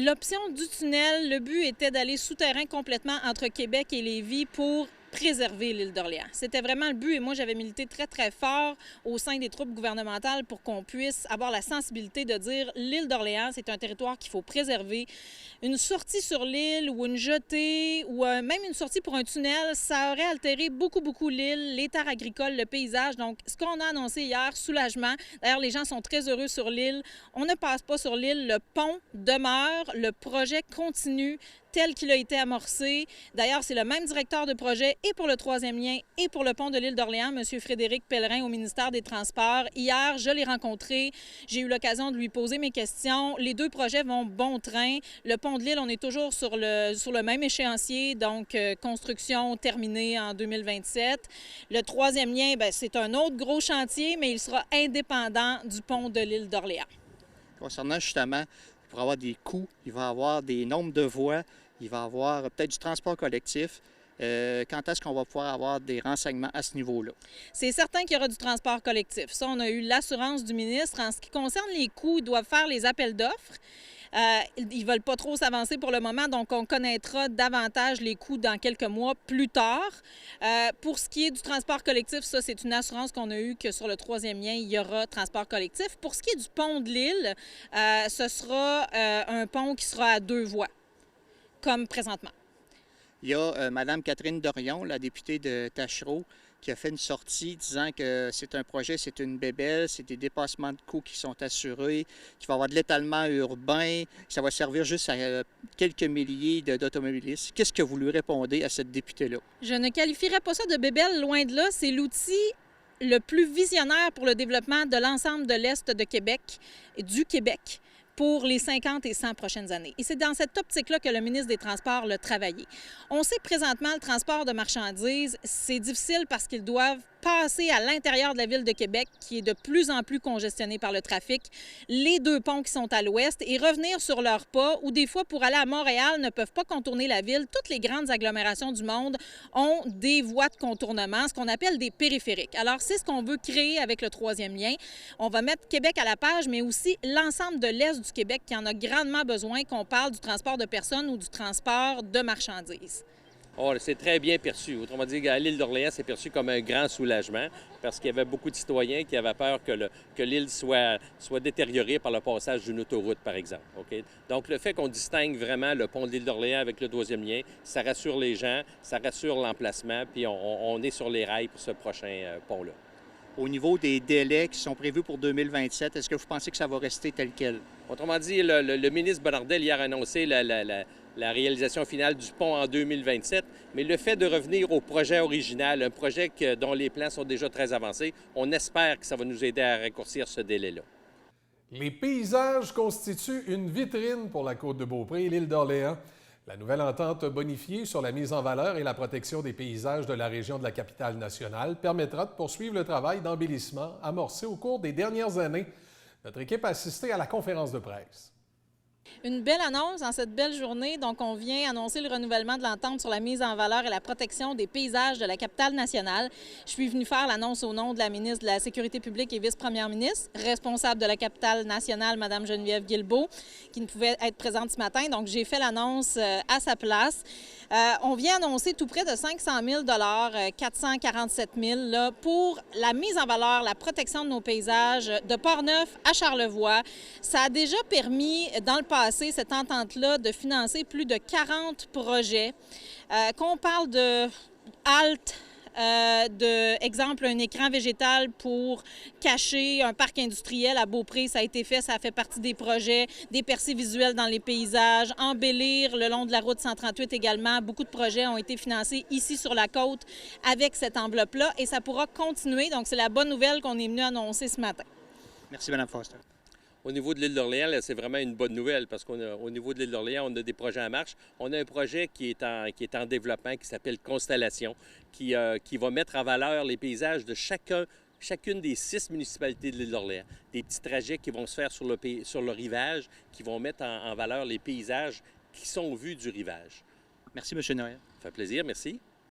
L'option du tunnel, le but était d'aller souterrain complètement entre Québec et Lévis pour préserver l'île d'Orléans. C'était vraiment le but et moi, j'avais milité très, très fort au sein des troupes gouvernementales pour qu'on puisse avoir la sensibilité de dire l'île d'Orléans, c'est un territoire qu'il faut préserver. Une sortie sur l'île ou une jetée ou même une sortie pour un tunnel, ça aurait altéré beaucoup, beaucoup l'île, les terres agricoles, le paysage. Donc, ce qu'on a annoncé hier, soulagement. D'ailleurs, les gens sont très heureux sur l'île. On ne passe pas sur l'île. Le pont demeure. Le projet continue tel qu'il a été amorcé. D'ailleurs, c'est le même directeur de projet et pour le troisième lien et pour le pont de l'île d'Orléans, M. Frédéric Pellerin au ministère des Transports. Hier, je l'ai rencontré. J'ai eu l'occasion de lui poser mes questions. Les deux projets vont bon train. Le pont de l'île, on est toujours sur le même échéancier, donc construction terminée en 2027. Le troisième lien, bien, c'est un autre gros chantier, mais il sera indépendant du pont de l'île d'Orléans. Concernant justement, pour avoir des coûts, il va y avoir des nombres de voies, il va y avoir peut-être du transport collectif. Quand est-ce qu'on va pouvoir avoir des renseignements à ce niveau-là? C'est certain qu'il y aura du transport collectif. Ça, on a eu l'assurance du ministre. En ce qui concerne les coûts, ils doivent faire les appels d'offres. Ils ne veulent pas trop s'avancer pour le moment, donc on connaîtra davantage les coûts dans quelques mois plus tard. Pour ce qui est du transport collectif, ça, c'est une assurance qu'on a eue que sur le troisième lien, il y aura transport collectif. Pour ce qui est du pont de l'île, ce sera un pont qui sera à deux voies, comme présentement. Il y a Mme Catherine Dorion, la députée de Tachereau, qui a fait une sortie disant que c'est un projet, c'est une bébelle, c'est des dépassements de coûts qui sont assurés, qu'il va y avoir de l'étalement urbain, que ça va servir juste à quelques milliers d'automobilistes. Qu'est-ce que vous lui répondez à cette députée-là? Je ne qualifierais pas ça de bébelle, loin de là. C'est l'outil le plus visionnaire pour le développement de l'ensemble de l'Est de Québec et du Québec pour les 50 et 100 prochaines années. Et c'est dans cette optique-là que le ministre des Transports l'a travaillé. On sait que présentement, le transport de marchandises, c'est difficile parce qu'ils doivent passer à l'intérieur de la ville de Québec, qui est de plus en plus congestionnée par le trafic, les deux ponts qui sont à l'ouest, et revenir sur leurs pas, ou des fois, pour aller à Montréal, ne peuvent pas contourner la ville. Toutes les grandes agglomérations du monde ont des voies de contournement, ce qu'on appelle des périphériques. Alors, c'est ce qu'on veut créer avec le troisième lien. On va mettre Québec à la page, mais aussi l'ensemble de l'Est du Québec qui en a grandement besoin, qu'on parle du transport de personnes ou du transport de marchandises. Oh, c'est très bien perçu. Autrement dit, à l'île d'Orléans, c'est perçu comme un grand soulagement parce qu'il y avait beaucoup de citoyens qui avaient peur que l'île soit détériorée par le passage d'une autoroute, par exemple. Okay? Donc, le fait qu'on distingue vraiment le pont de l'île d'Orléans avec le deuxième lien, ça rassure les gens, ça rassure l'emplacement, puis on est sur les rails pour ce prochain pont-là. Au niveau des délais qui sont prévus pour 2027, est-ce que vous pensez que ça va rester tel quel? Autrement dit, le ministre Bonnardel hier a annoncé la réalisation finale du pont en 2027, mais le fait de revenir au projet original, un projet dont les plans sont déjà très avancés, on espère que ça va nous aider à raccourcir ce délai-là. Les paysages constituent une vitrine pour la Côte-de-Beaupré et l'île d'Orléans. La nouvelle entente bonifiée sur la mise en valeur et la protection des paysages de la région de la Capitale-Nationale permettra de poursuivre le travail d'embellissement amorcé au cours des dernières années. Notre équipe a assisté à la conférence de presse. Une belle annonce en cette belle journée. Donc, on vient annoncer le renouvellement de l'entente sur la mise en valeur et la protection des paysages de la Capitale-Nationale. Je suis venue faire l'annonce au nom de la ministre de la Sécurité publique et vice-première ministre, responsable de la Capitale-Nationale, Mme Geneviève Guilbeault, qui ne pouvait être présente ce matin. Donc, j'ai fait l'annonce à sa place. On vient annoncer tout près de 500 000 447 000 là, pour la mise en valeur, la protection de nos paysages de Portneuf à Charlevoix. Ça a déjà permis, dans le passé, cette entente-là, de financer plus de 40 projets. Qu'on parle de haltes, exemple, un écran végétal pour cacher un parc industriel à Beaupré, ça a été fait, ça a fait partie des projets, des percées visuelles dans les paysages, embellir le long de la route 138 également. Beaucoup de projets ont été financés ici sur la côte avec cette enveloppe-là et ça pourra continuer. Donc, c'est la bonne nouvelle qu'on est venu annoncer ce matin. Merci, Mme Foster. Au niveau de l'île d'Orléans, c'est vraiment une bonne nouvelle parce qu'au niveau de l'île d'Orléans, on a des projets en marche. On a un projet qui est en développement qui s'appelle Constellation, qui va mettre en valeur les paysages de chacune des 6 municipalités de l'île d'Orléans. Des petits trajets qui vont se faire sur le rivage, qui vont mettre en valeur les paysages qui sont vus du rivage. Merci, M. Noël. Ça fait plaisir, merci.